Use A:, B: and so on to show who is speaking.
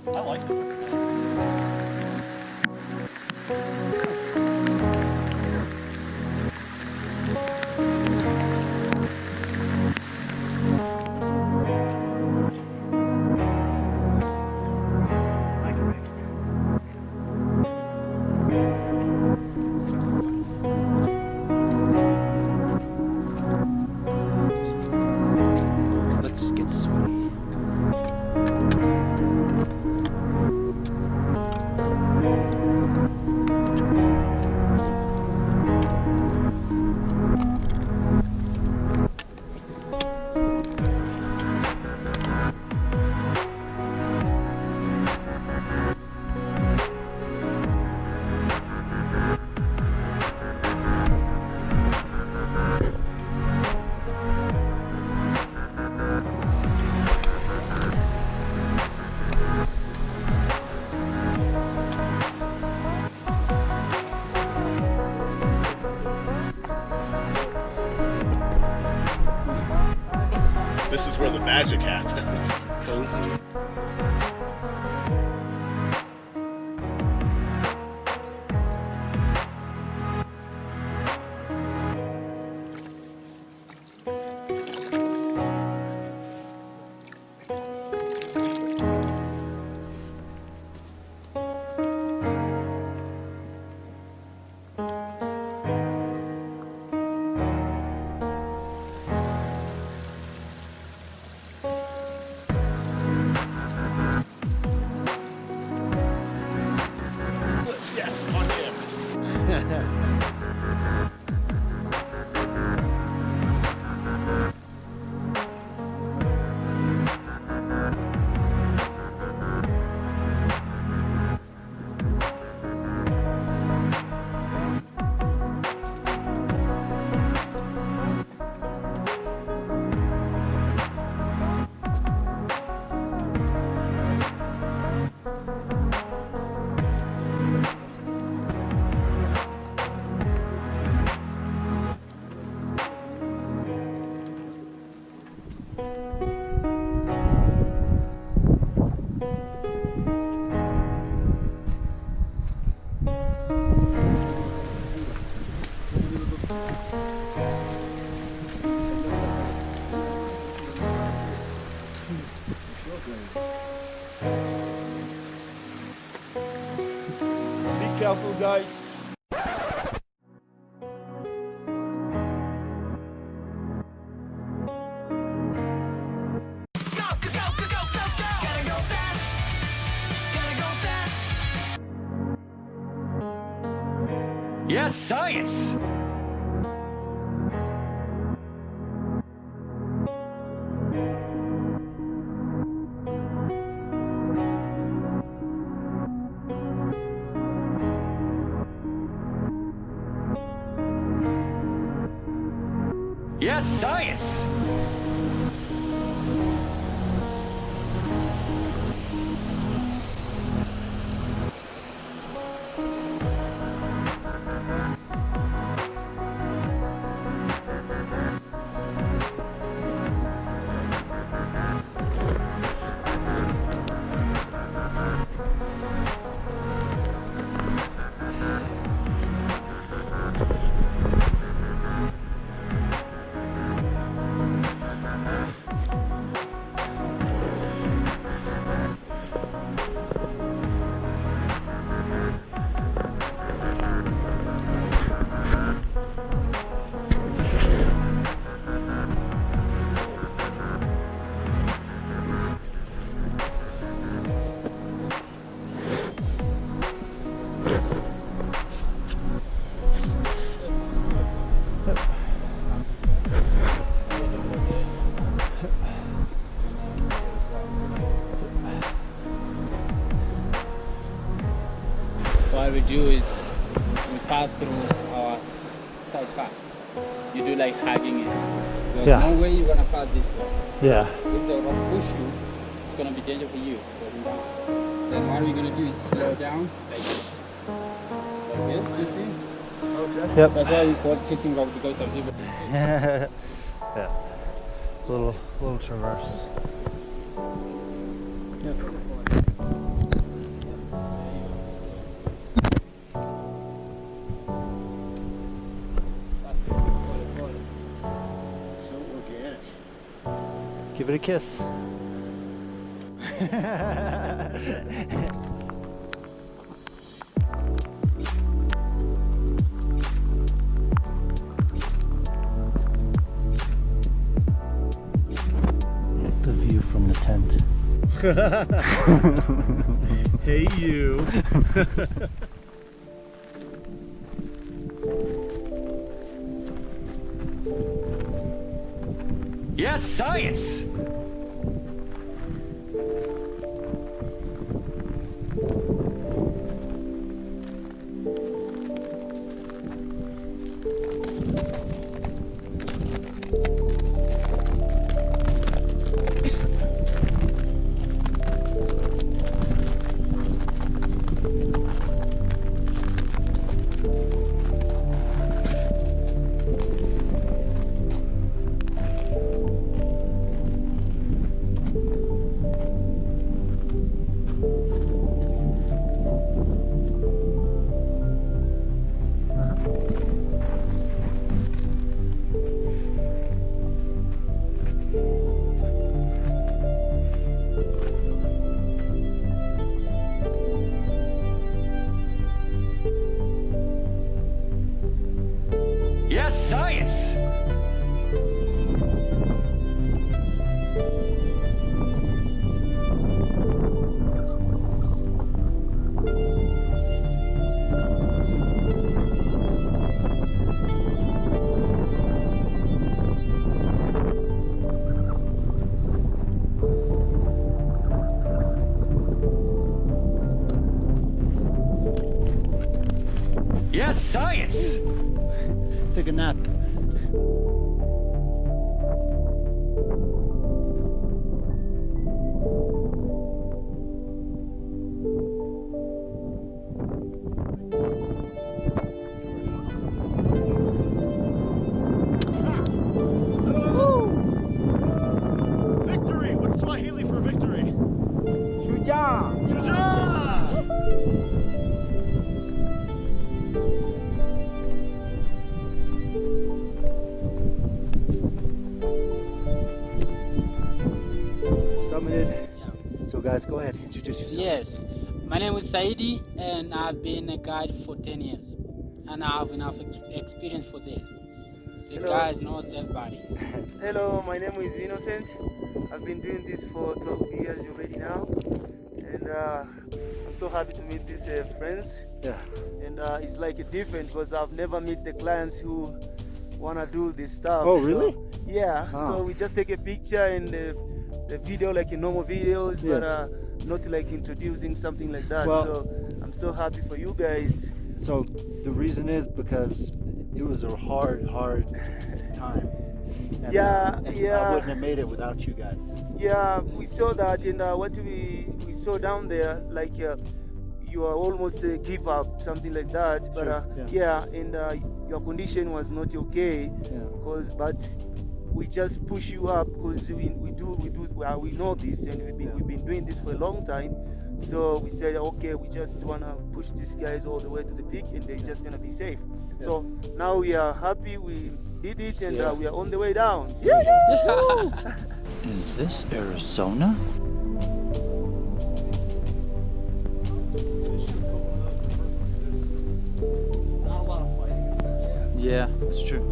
A: I liked it.
B: Let's get sweaty.
A: This is where the magic happens.
B: Cozy.
A: Yes, on him.
C: Be careful, guys.
B: Yes, science! Yes, science!
D: What we do is we pass through our side path. You do like hugging it. There's
C: Yeah.
D: no way you're gonna pass this way.
C: Yeah.
D: If the rock push you, it's gonna be dangerous for you. Then what we're gonna do is slow down like this, you see?
C: Yep.
D: That's why we call it kissing rock because of people.
C: Yeah. Little traverse.
A: So organic.
C: Give it a kiss. The view from the tent.
A: Hey, you.
B: Yes, science! Yes, science! Yes, science!
C: Take a nap.
A: Victory! What's Swahili for victory?
D: Shujaa!
A: Shujaa!
C: Summited. So guys, go ahead, introduce yourself.
D: Yes, my name is Saidi and I've been a guide for 10 years and I have enough experience for this. The
E: Hello.
D: guide knows everybody.
E: Hello, my name is Innocent. I've been doing this for 12 years already now, and I'm so happy to meet these friends.
C: Yeah.
E: And it's like a different because I've never met the clients who wanna do this stuff.
C: Oh, really?
E: So, yeah.
C: Ah.
E: So we just take a picture and the video like in normal videos,
C: Yeah.
E: but not like introducing something like that.
C: Well-
E: So I'm so happy for you guys.
C: So the reason is because it was a hard time. And,
E: Yeah,
C: and
E: yeah.
C: I wouldn't have made it without you guys.
E: Yeah, we saw that, and what we saw down there, like you are almost give up, something like that. But
C: Sure,
E: yeah, and your condition was not okay,
C: Yeah.
E: but we just push you up because we know this, and we've been doing this for a long time. So we said, okay, we just wanna push these guys all the way to the peak, and they're just gonna be safe. So now we are happy we did it, and
C: Yeah.
E: we are on the way down.
C: Is this Arizona?
A: Not a lot of fighting.
C: Yeah, that's true.